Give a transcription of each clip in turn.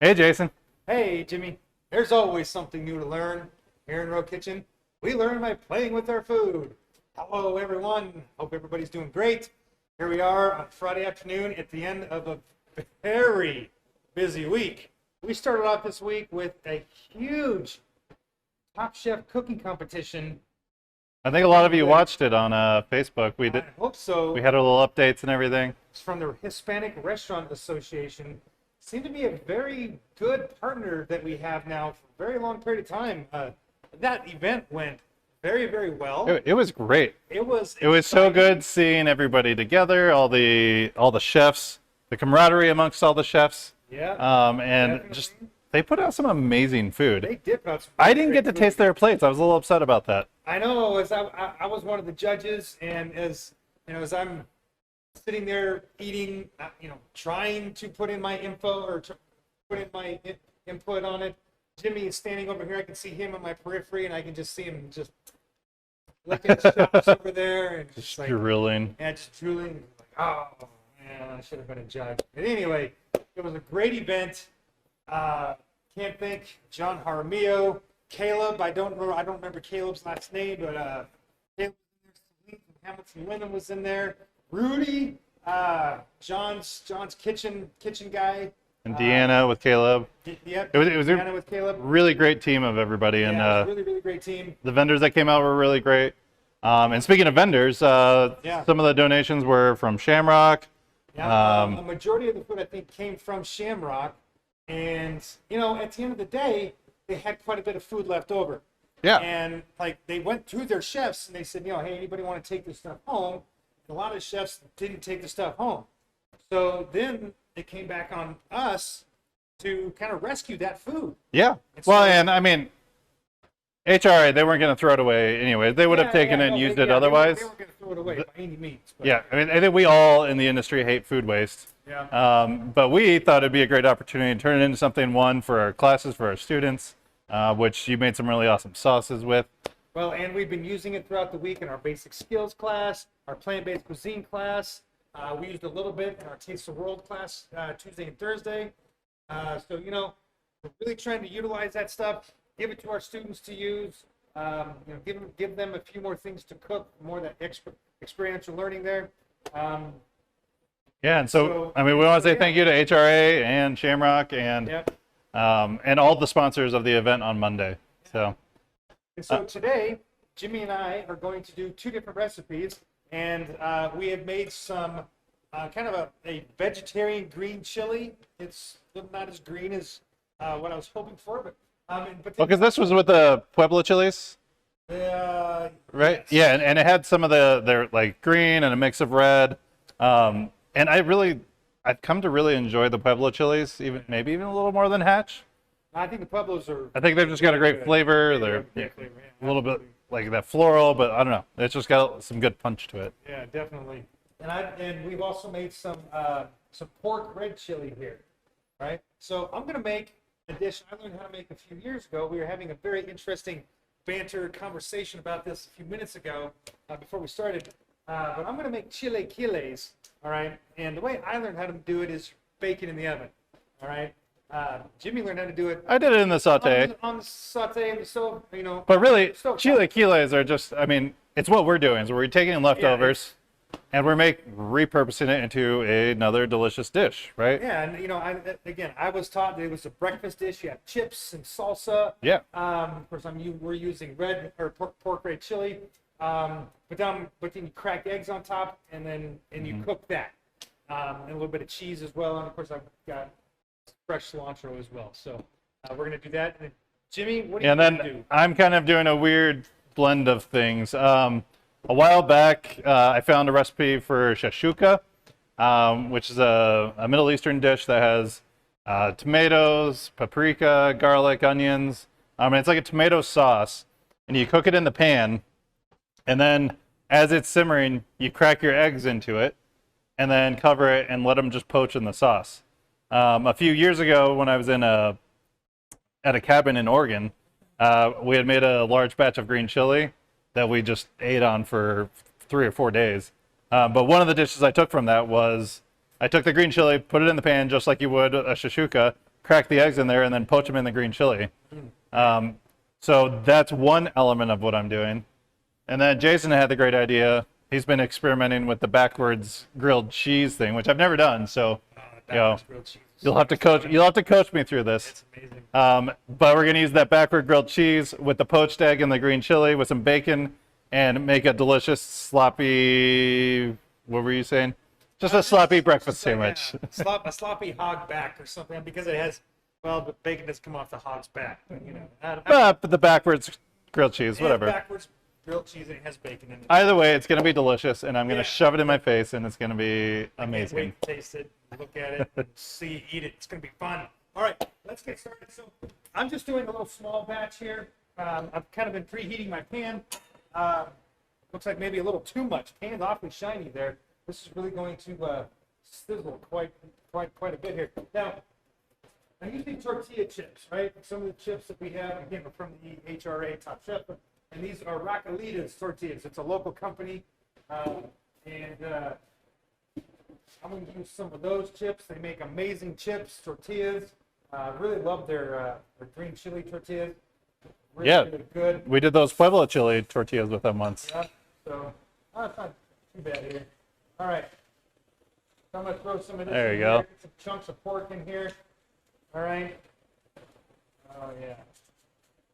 Hey, Jason. Hey, Jimmy. There's always something new to learn here in Row Kitchen. We learn by playing with our food. Hello, everyone. Hope everybody's doing great. Here we are on Friday afternoon at the end of a very busy week. We started off this week with a huge Top Chef cooking competition. I think a lot of you watched it on Facebook. We I did. hope so. We had our little updates and everything. It's from the Hispanic Restaurant Association. Seemed to be a very good partner that we have now for a very long period of time. That event went very, very well. It was great. It was So exciting. good seeing everybody together, all the chefs, the camaraderie amongst all the chefs. Yeah. And definitely. just they put out some amazing food. They did put out some I didn't great get to food. taste their plates. I was a little upset about that. I know, as I was one of the judges, and as you know, as I'm sitting there eating, trying to put in my info or put in my input on it. Jimmy is standing over here. I can see him on my periphery, and I can just see him just licking his chops over there, and just like Grilling. just drooling. Like, oh man, I should have been a judge. But anyway, it was a great event. Can't thank John Jaramillo, Caleb. I don't remember Caleb's last name, but Caleb was in there. Celine from Hamilton Wyndham was in there. Rudy, John's kitchen guy. And Deanna with Caleb. Yep. It was a Deanna with Caleb. really great team of everybody, and Yeah, it was a really, really great team. the vendors that came out were really great. And speaking of vendors, some of the donations were from Shamrock. Yeah, a majority of the food I think came from Shamrock, and at the end of the day, they had quite a bit of food left over. Yeah. And like they went through their chefs and they said, hey, anybody want to take this stuff home? And a lot of the chefs didn't take the stuff home. So then it came back on us to kind of rescue that food. Yeah. And Well, so- and I mean, HRA, they weren't going to throw it away anyway. They would have taken it and used it otherwise. They weren't going to throw it away by any means. But, Yeah. I mean, I think we all in the industry hate food waste. Yeah. But we thought it'd be a great opportunity to turn it into something, one, for our classes, for our students, which you made some really awesome sauces with. Well, and we've been using it throughout the week in our basic skills class, our plant-based cuisine class. We used a little bit in our Taste the World class Tuesday and Thursday. So, we're really trying to utilize that stuff, give it to our students to use, give them a few more things to cook, more of that experiential learning there. Yeah. And so I mean, we want to say thank you to HRA and Shamrock and Yep. and all the sponsors of the event on Monday. So. And so today, Jimmy and I are going to do two different recipes, and we have made some kind of a vegetarian green chili. It's not as green as what I was hoping for, but Because this was with the Pueblo chilies, right? yes. Yeah, and it had some of their like green and a mix of red. And I've come to really enjoy the Pueblo chilies, maybe even a little more than Hatch. I think the Pueblos are. I think they've just got a great flavor. They're Great flavor, yeah, a little bit absolutely. like that floral, but I don't know. It's just got some good punch to it. Yeah, definitely. And we've also made some pork red chili here, right? So I'm gonna make a dish I learned how to make a few years ago. We were having a very interesting banter conversation about this a few minutes ago before we started. But I'm gonna make chilaquiles, all right? And the way I learned how to do it is bake it in the oven, all right? Jimmy learned how to do it I did it in the saute, on the saute and the stove, but really, So- chilaquiles are just, I mean, it's what we're doing. So we're taking leftovers and we're repurposing it into another delicious dish, right? Yeah, and I was taught that it was a breakfast dish. You have chips and salsa. Yeah. Of course, we're using pork red chili. But then you crack eggs on top, and then you cook that, and a little bit of cheese as well. And of course, I've got fresh cilantro as well. So we're gonna do that. And then, Jimmy, what are you And gonna then do? I'm kind of doing a weird blend of things. A while back, I found a recipe for shashuka, which is a Middle Eastern dish that has tomatoes, paprika, garlic, onions. It's like a tomato sauce, and you cook it in the pan, and then as it's simmering, you crack your eggs into it, and then cover it and let them just poach in the sauce. A few years ago, when I was at a cabin in Oregon, we had made a large batch of green chili that we just ate on for 3 or 4 days. But one of the dishes I took from that was I took the green chili, put it in the pan just like you would a shashuka, crack the eggs in there and then poach them in the green chili. So that's one element of what I'm doing. And then Jason had the great idea. He's been experimenting with the backwards grilled cheese thing, which I've never done. So, you'll have to coach me through this. It's amazing. But we're gonna use that backward grilled cheese with the poached egg and the green chili with some bacon, and make a delicious sloppy. What were you saying? Just a sloppy breakfast sandwich. A sloppy hog back or something, because it has, well, the bacon does come off the hog's back, but you know. But the backwards grilled cheese, It has whatever. backwards grilled cheese and it has bacon in it. Either way, it's gonna be delicious, and I'm gonna Yeah. shove it in my face, and it's gonna be Can't amazing. wait to taste it, look at it, and see, eat it. It's gonna be fun. All right, let's get started. So I'm just doing a little small batch here. I've kind of been preheating my pan. Looks like maybe a little too much. Pan's awfully shiny there. This is really going to sizzle quite a bit here. Now, I'm using tortilla chips, right? Some of the chips that we have, again, are from the HRA Top Chef, and these are Raquelitas tortillas. It's a local company, and I'm going to use some of those chips. They make amazing chips, tortillas. Really love their green chili tortillas. Really, Yeah. really good. We did those Pueblo chili tortillas with them once. Yeah, so it's not too bad here. All right. So I'm going to throw some of this There in you here. go. Get some chunks of pork in here. All right. Oh, yeah.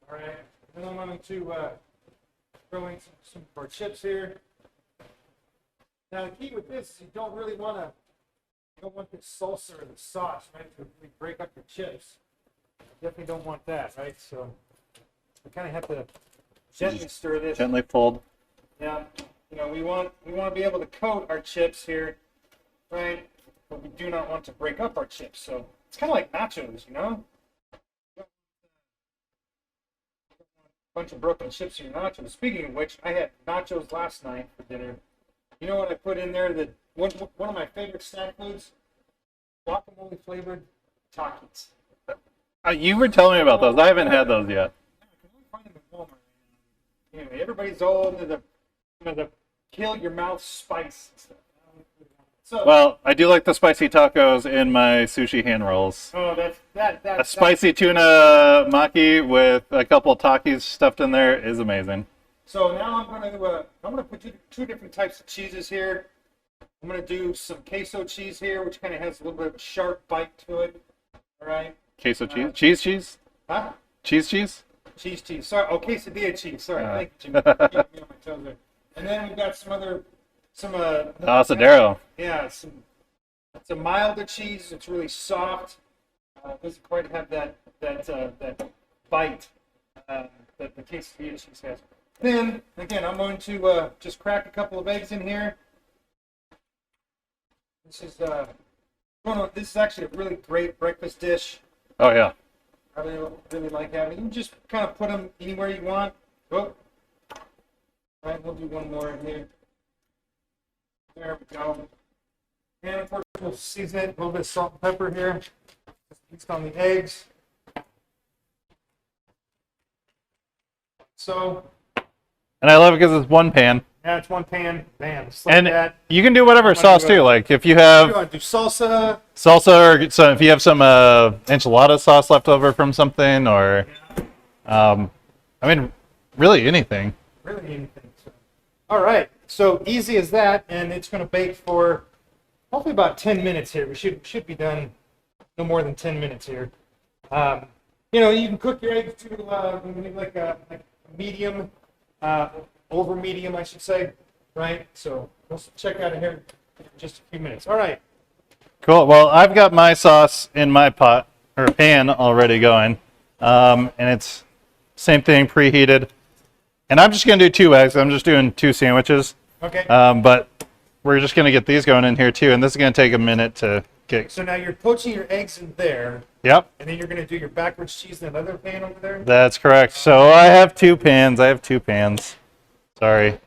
All right. Then I'm going to throw in some of our chips here. Now, the key with this is you don't really want to, you don't want this salsa or the sauce, right, to really break up your chips. You definitely don't want that, right? So we kind of have to gently stir this. Gently fold. Yeah, you know, we want to be able to coat our chips here, right? But we do not want to break up our chips. So it's kind of like nachos, you know? A bunch of broken chips in your nachos. Speaking of which, I had nachos last night for dinner. You know what I put in there? That one of my favorite snack foods, guacamole flavored Takis. You were telling me about those. I haven't had those yet. I can only find them at Walmart. Anyway, everybody's all into the kill your mouth spice stuff. So, Well, I do like the spicy tacos in my sushi hand rolls. oh, that A spicy tuna maki with a couple of Takis stuffed in there is amazing. So now I'm gonna put two different types of cheeses here. I'm gonna do some queso cheese here, which kind of has a little bit of a sharp bite to it. All right. Queso cheese? Cheese? Huh? Cheese? Cheese. Sorry. Oh, quesadilla cheese. Sorry. Thank you, Jimmy. Keeping me on my toes there. And then we've got some Asadero. yeah, it's a milder cheese. It's really soft. Doesn't quite have that bite that the quesadilla cheese has. Then again, I'm going to just crack a couple of eggs in here. This is actually a really great breakfast dish. Oh, yeah. I really like having. You can just kind of put them anywhere you want. Oh. All right, we'll do one more in here. There we go. And of course, we'll season it. A little bit of salt and pepper here. Just on the eggs. So, And I love it because it's one pan. yeah, it's one pan. Bam. Just like And that. you can do whatever sauce do it. too. Like if you You have want to do salsa? salsa, or so if you have some enchilada sauce left over from something, or I mean, really anything. Really anything. So. All right. So easy as that, and it's going to bake for hopefully about 10 minutes here. We should be done no more than 10 minutes here. You know, you can cook your eggs to like a medium, over medium, I should say, right? So we'll check out of here in just a few minutes. All right. Cool. Well, I've got my sauce in my pot or pan already going, and it's same thing, preheated. And I'm just gonna do 2 eggs. I'm just doing 2 sandwiches. Okay. But we're just gonna get these going in here too, and this is gonna take a minute to get. So now you're poaching your eggs in there, Yep, and then you're going to do your backwards cheese in another pan over there. that's correct. So I have 2 pans. Sorry,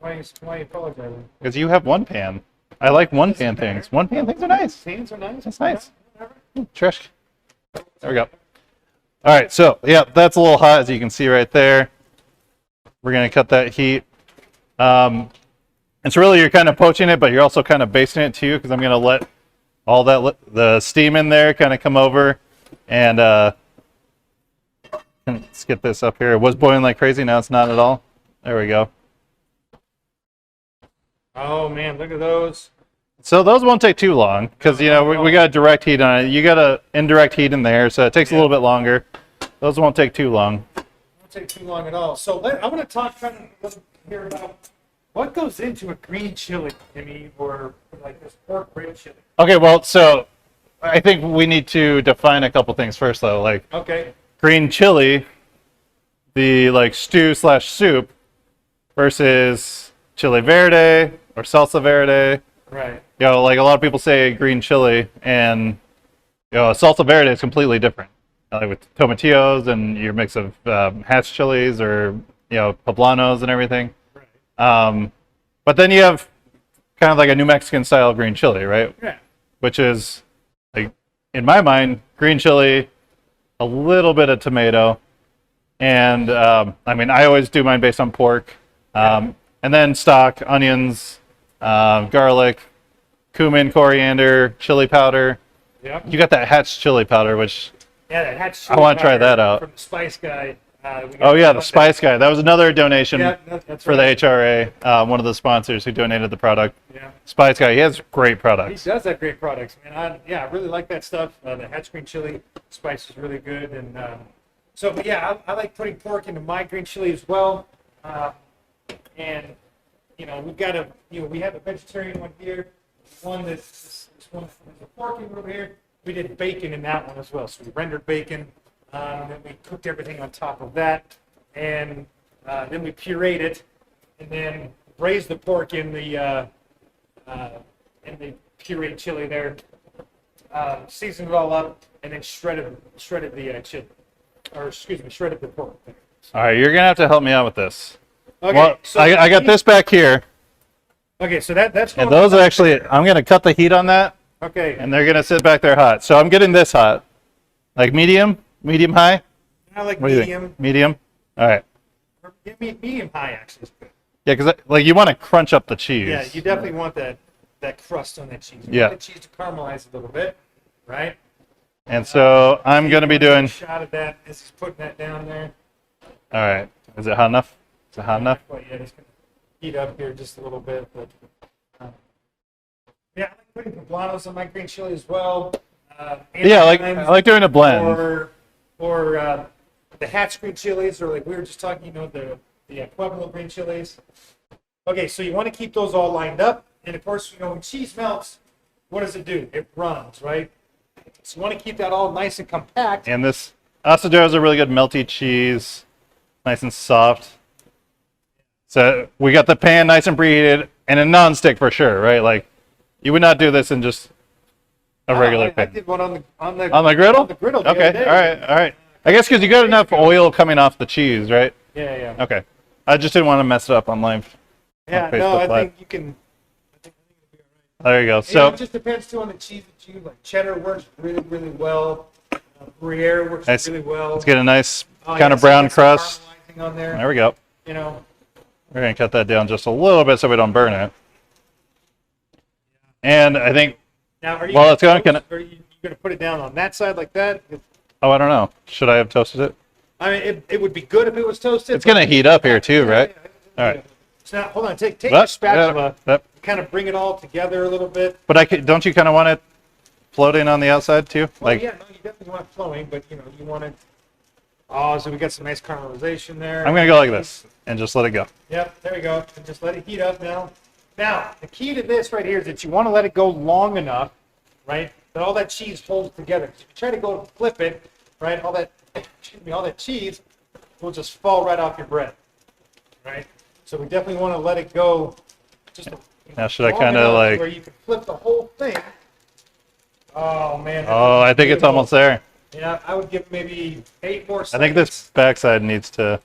Why are you apologizing? because you have 1 pan. I like 1 pan things. 1 pan things are nice. Pans are nice. That's nice. Whatever. Trish. There we go. All right, so yeah, that's a little hot as you can see right there. We're gonna cut that heat. And so really you're kind of poaching it, but you're also kind of basting it too, because I'm gonna let all that the steam in there kind of come over. And let's get this up here. It was boiling like crazy. Now it's not at all. There we go. Oh man, look at those. So those won't take too long because you know we got direct heat on it. You got a indirect heat in there, so it takes a little bit longer. Those won't take too long. Won't take too long at all. So I want to talk kind of here about what goes into a green chili, Jimmy, or like this pork red chili. Okay, well, so I think we need to define a couple things first, though. Like Okay. green chili, the like stew slash soup, versus chili verde or salsa verde. Right. You know, like a lot of people say green chili, and you know, salsa verde is completely different. Like with tomatillos and your mix of hatch chilies or you know poblanos and everything. Right. But then you have kind of like a New Mexican style green chili, right? Yeah. Which is like in my mind, green chili, a little bit of tomato, and I mean I always do mine based on pork, and then stock, onions, garlic, cumin, coriander, chili powder. Yep. You got that Hatch chili powder, which Yeah, that had I want to try that out. from the Spice Guy. Oh yeah, the Spice Guy. That was another donation Yeah, that's for right. the HRA. One of the sponsors who donated the product. Yeah. Spice Guy. He has great He products. does have great products, man. I really like that stuff. The Hatch green chili spice is really good, and but yeah, I like putting pork into my green chili as well. And you know, we have a vegetarian one here, one that's this one has a pork in over here. We did bacon in that one as well, so we rendered bacon, and then we cooked everything on top of that, and then we pureed it, and then braised the pork in the pureed chili there, seasoned it all up, and then shredded the chili, or excuse me, shredded the pork. All right, you're gonna have to help me out with this. Okay, Well, so I got this back here, Okay, so that's and those are actually. I'm gonna cut the heat on that, okay. and they're gonna sit back there hot. So I'm getting this hot, like medium high. I like What do you medium. think? Medium. All right. Medium high actually is good. Yeah, because like you want to crunch up the cheese. Yeah, you definitely want that crust on that cheese. You Yeah. want the cheese to caramelize a little bit, right? And so I'm gonna be doing. A shot of that as he's putting that down there. All right. Is it hot enough? Is it hot enough? Well, yeah, it's gonna heat up here just a little bit, but yeah, I like putting poblanos on my green chili as well. Yeah, I like doing a blend. Or the Hatch green chilies, or like we were just talking, you know, the Pueblo green chilies. Okay, so you want to keep those all lined up, and of course, you know, when cheese melts, what does it do? It runs, right? So you want to keep that all nice and compact. And this Assadero is a really good melty cheese, nice and soft. So we got the pan nice and preheated, and a non-stick for sure, right? Like you would not do this in just a regular I pan. did one on the On the griddle? On the griddle. The Okay. other day. All right. I guess because you got enough oil coming off the cheese, right? Yeah. Okay. I just didn't want to mess it up on live. Yeah. Facebook No, I Live. think you can. There you go. Yeah, So it just depends too on the cheese that you like. Cheddar works really, really well. Gruyere works Nice. really well. let's get a nice Oh, kind yeah, of so brown get some crust. caramelizing on there. There we go. You know. We're gonna cut that down just a little bit so we don't burn it. And I think. Now, are you? Well, it's going. Are you going to put it down on that side like that? Oh, I don't know. Should I have toasted it? I mean, it would be good if it was toasted. It's gonna heat up here too, right? Yeah. All right. So now, hold on. Take But, your spatula. yeah, Kind of bring it all together a little bit. but don't you kind of want it floating on the outside too? Well, Like yeah, no, you definitely want it flowing, but you know, you want it. Oh, so we got some nice caramelization there. I'm gonna go like this and just let it go. Yep, there we go. And just let it heat up now. Now, the key to this right here is that you want to let it go long enough, right, that all that cheese holds together. If you try to go flip it, right, all that cheese will just fall right off your bread, right? So we definitely want to let it go just Now should I long kind of enough like? where you can flip the whole thing. Oh man. that Oh, looks I think it's beautiful. almost there. Yeah, I would give maybe 8 more I seconds. think this backside needs to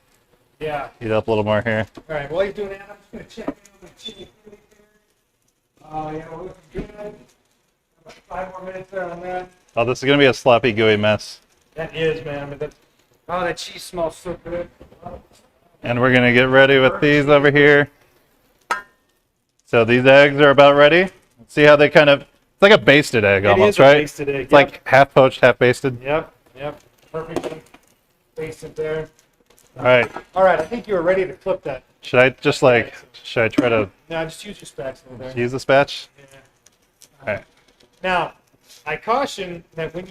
Yeah. heat up a little more here. All right, while you're doing that, I'm just going to check in on the chili here. Yeah, we're looking good. About 5 more minutes there on that. Oh, this is gonna be a sloppy, gooey mess. That is, man. I mean, that cheese smells so good. And we're gonna get ready with these over here. So these eggs are about ready. See how they kind of It's like a basted egg It almost, is a right? basted egg. It's like half poached, half basted. Yep. Perfectly basted there. All right. All right, I think you were ready to flip that. Should I just like, should I try to Now just use your spatula there. use the spatch? Yeah. All right. Now, I caution that when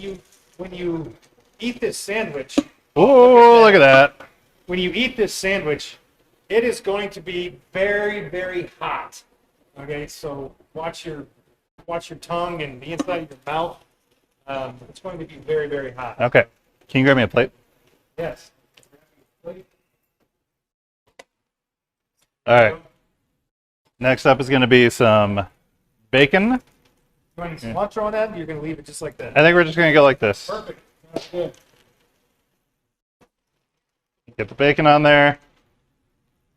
you eat this sandwich, Ooh, look at that. when you eat this sandwich, it is going to be very, very hot. Okay, so watch your tongue and the inside of your mouth. It's going to be very, very hot. Okay. Can you grab me a plate? Yes. All right. Next up is going to be some bacon. You want any cilantro on that? You're going to leave it just like that. I think we're just going to go like this. Perfect. That's good. Get the bacon on there.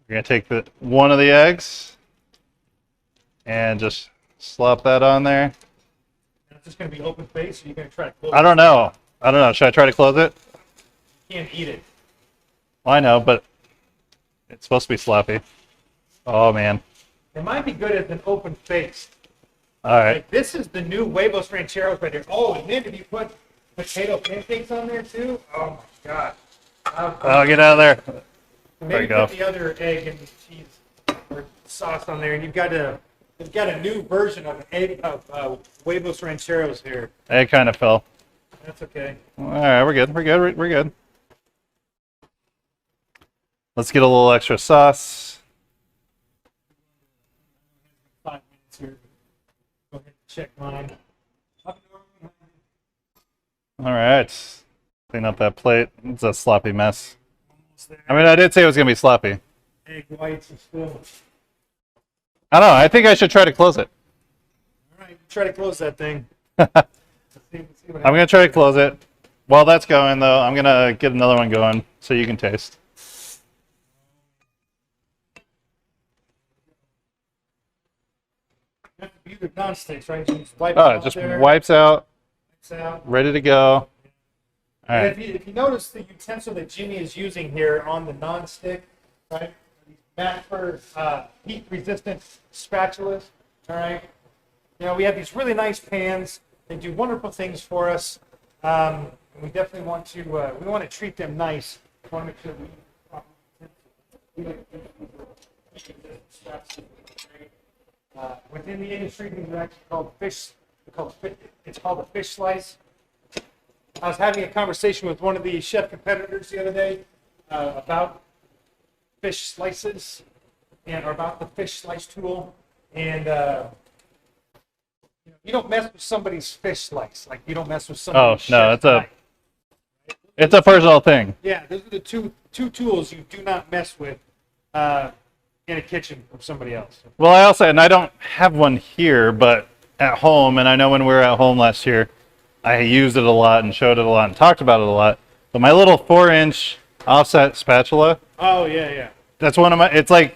We're going to take one of the eggs and just slop that on there. And it's just going to be open face, so you're going to try to close I don't know. Should I try to close it? You can't eat it. Well, I know, but it's supposed to be sloppy. Oh, man. It might be good as an open face. All right. Like, this is the new huevos rancheros right here. Oh, and then if you put potato pancakes on there too, oh my god. Oh, get out of there. There Maybe you go. put the other egg and cheese or sauce on there, and you've got a new version of huevos rancheros here. It kind of fell. That's okay. All right, we're good. We're good. We're good. Let's get a little extra sauce. 5 minutes here. Go ahead and check mine. All right. Clean up that plate. It's a sloppy mess. Almost there. I mean, I did say it was going to be sloppy. Egg whites are still. I don't know. I think I should try to close it. All right, try to close that thing. I'm going to try to close it. While that's going, though, I'm going to get another one going so you can taste. You have to use the non-sticks, right? You just wipe Oh, it it off just there, wipes out. wipes out. Ready to go. All And right. if you notice the utensil that Jimmy is using here on the non-stick, right? These Matfer heat-resistant spatulas, all right? You know, we have these really nice pans. They do wonderful things for us. And we definitely want to treat them nice. We want to make sure within the industry, these are actually called it's called a fish slice. I was having a conversation with one of the chef competitors the other day about fish slices or about the fish slice tool. And you don't mess with somebody's fish slice. Like you don't mess with somebody's no, chef's it's a- knife. It's a personal thing. Yeah, those are the two tools you do not mess with in a kitchen of somebody else. Well, I also, and I don't have one here, but at home, and I know when we were at home last year, I used it a lot and showed it a lot and talked about it a lot. But my little 4-inch offset spatula, Oh yeah. that's one of my, it's like,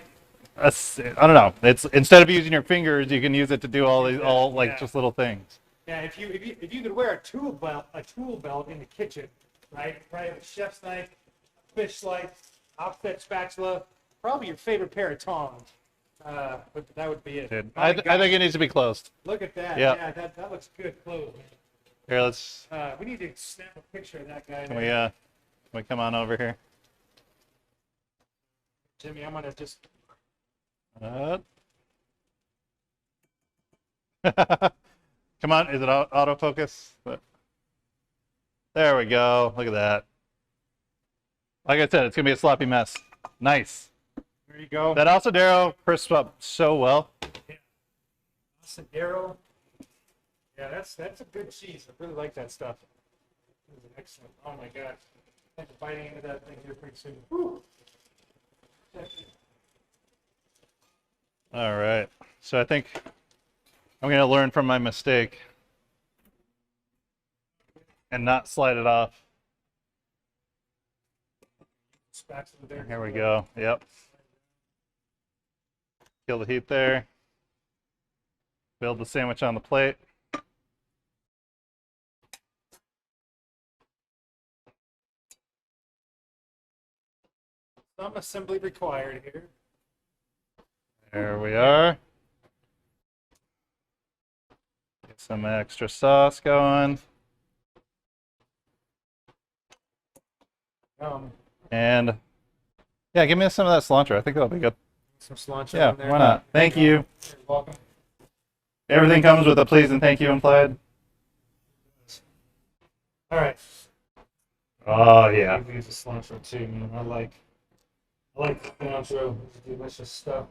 I don't know. It's instead of using your fingers, you can use it to do all these, Yeah. just little things. Yeah, if you could wear a tool belt in the kitchen, right? Probably a chef's knife, fish slice, offset spatula, probably your favorite pair of tongs. But that would be it. Dude, Oh my I gosh, think it needs to be closed. look at that. Yeah. Yeah, that looks good close, man. Here, let's, We need to snap a picture of that guy. can there. we come on over here? Jimmy, I'm gonna just. Uh, Come on, is it autofocus? There we go. Look at that. Like I said, it's gonna be a sloppy mess. Nice. There you go. That Asadero crisps up so well. Asadero. Yeah, that's a good cheese. I really like that stuff. This is excellent. Oh my gosh. I'm biting into that thing here pretty soon. Whew. All right. So I think I'm gonna learn from my mistake and not slide it off. Spatula there. Here we go. Yep. Kill the heat there. Build the sandwich on the plate. Some assembly required here. There we are. Get Get some extra sauce going. And yeah, give me some of that cilantro. I think that'll be good. Some cilantro Yeah, in there. why not? Thank you. You're welcome. Everything comes with a please and thank you implied. All right. Oh yeah. Use the cilantro too, man. I like cilantro. It's delicious stuff.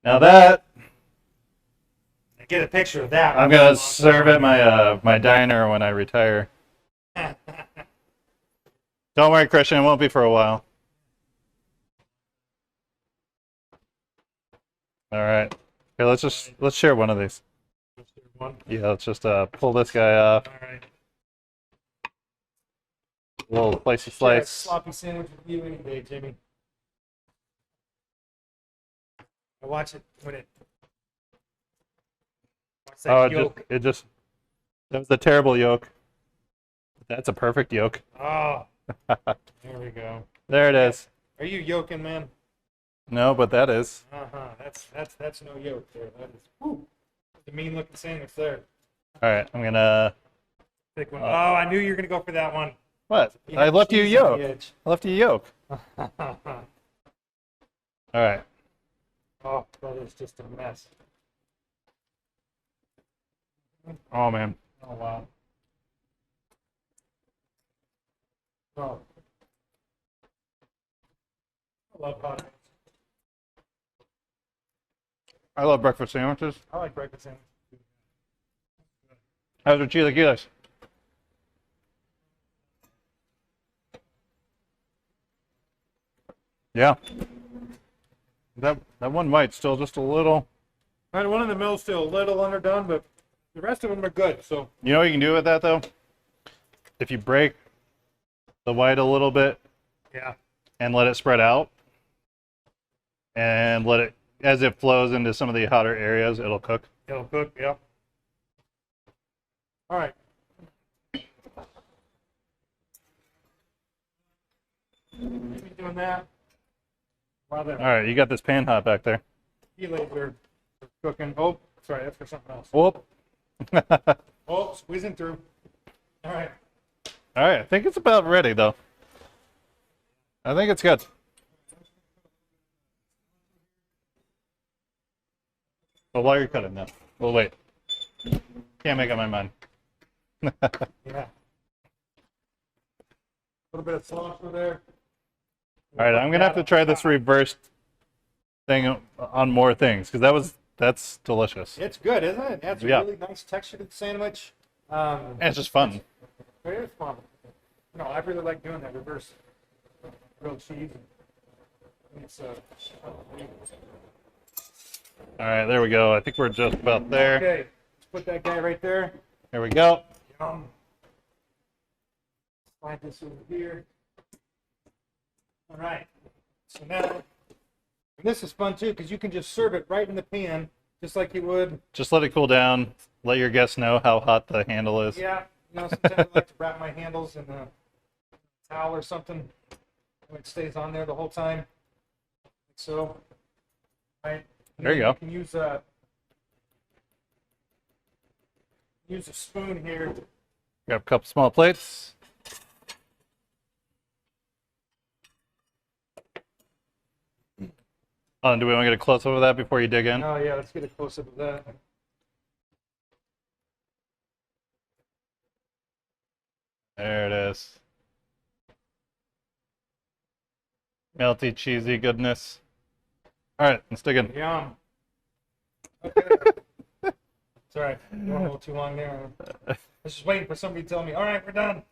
Now that Get a picture of that. I'm gonna serve at my my diner when I retire. Don't worry, Christian, it won't be for a while. All right. Here, let's share one of these. Yeah, let's just pull this guy off. All right. A little slicey Share a slice. sloppy sandwich with you any day, Jimmy. I watch it when it. Watch that Oh, yolk. it just that was a terrible yolk. That's a perfect yolk. Oh, there we go. There it is. Are you yoking, man? No, but that is. That's no yoke there. That is. Whew, the mean looking sandwich there. All right, I'm gonna. Thick one. Oh, I knew you were gonna go for that one. What? You I had left you cheese on yolk. the edge. I left you yolk. All right. Oh, that is just a mess. Oh man. Oh wow. Oh. I love hot eggs. I love breakfast sandwiches. I like breakfast sandwiches. How's your chilaquiles? Yeah. That one might still just a little. And one in the middle's still a little underdone, but the rest of them are good. So You know what you can do with that though? If you break the white a little bit yeah, and let it spread out and let it, as it flows into some of the hotter areas, it'll cook. it'll cook. Yeah. All right. Maybe doing that. While the All right, you got this pan hot back there. chilaquiles are cooking. Oh, sorry, that's for something else. Whoop. Oh, squeezing through. All right. All right, I think it's about ready though. I think it's good. Well, while you're cutting that, we'll wait. Can't make up my mind. Yeah. A little bit of cilantro there. All right, I'm gonna have to try this reverse thing on more things because that's delicious. It's good, isn't it? It adds a Yeah. really nice texture to the sandwich. And it's just fun. It is fun. No, I really like doing that reverse grilled cheese. It's All right, there we go. I think we're just about there. okay. Let's put that guy right there. Here we go. Yum. Slide this over here. All right. So now, and this is fun too because you can just serve it right in the pan, just like you would. Just let it cool down. Let your guests know how hot the handle is. Yeah. You know, sometimes I like to wrap my handles in a towel or something. It stays on there the whole time. Like so. Right. And There you then go. can use a spoon here. Grab a couple small plates. Oh, and do we want to get a close up of that before you dig in? Oh yeah, let's get a close up of that. There it is. Melty, cheesy goodness. All right, let's dig in. Yum. Okay. Sorry, going a little too long there. I was just waiting for somebody to tell me, all right, we're done.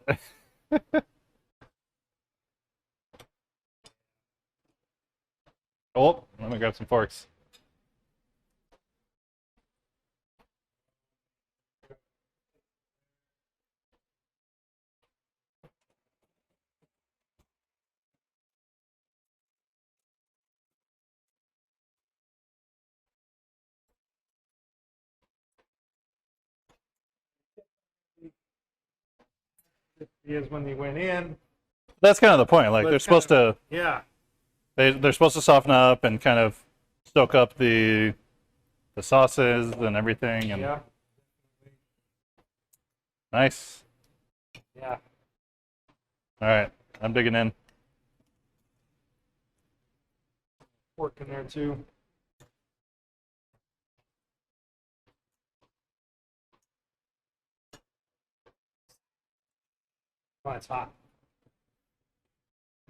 Oh, let me grab some forks. Is when they went in. That's kind of the point. Like But they're it's kind supposed to Yeah. they're supposed to soften up and kind of soak up the the sauces and everything. And Yeah. nice. Yeah. All right, I'm digging in. Pork in there too. Oh, it's hot.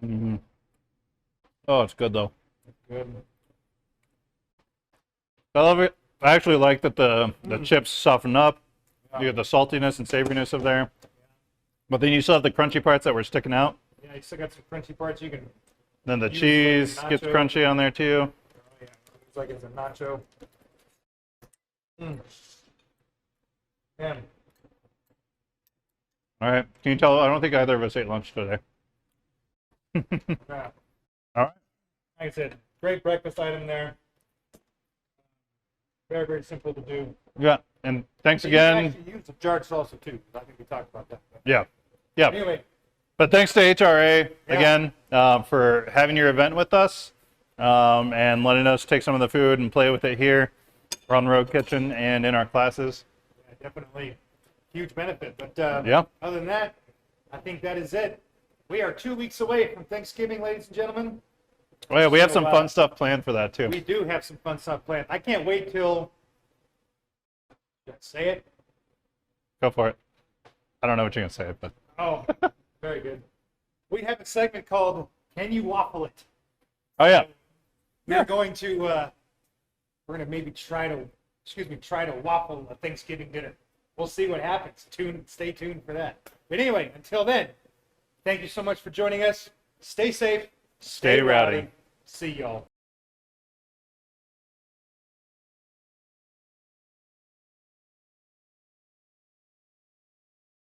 Hmm. Oh, it's good though. Good. I love it. I actually like that the chips soften up. You get the saltiness and savoriness of there, but then you still have the crunchy parts that were sticking out. Yeah, you still got some crunchy parts. You can. Then the Use cheese like a gets nacho. crunchy on there too. Oh, yeah. It's like it's a nacho. Mm. Man. All right. Can you tell? I don't think either of us ate lunch today. Yeah. All right. Like I said, great breakfast item there. Very, very simple to do. Yeah. And thanks You can again. actually use the jarred salsa too. I think we talked about that. Yeah. Yeah. Anyway, But thanks to HRA Yeah. again for having your event with us and letting us take some of the food and play with it here on Road Kitchen and in our classes. yeah, definitely huge benefit. But Yeah. other than that, I think that is it. We are 2 weeks away from Thanksgiving, ladies and gentlemen. Oh yeah, we have So, some fun stuff planned for that too. We do have some fun stuff planned. I can't wait till. Should I say it? Go for it. I don't know what you're gonna say, but Oh, very good. We have a segment called "Can You Waffle It?" oh yeah, We're going to maybe try to waffle a Thanksgiving dinner. We'll see what happens. Stay tuned for that. But anyway, until then, thank you so much for joining us. Stay safe. Stay rowdy. See y'all.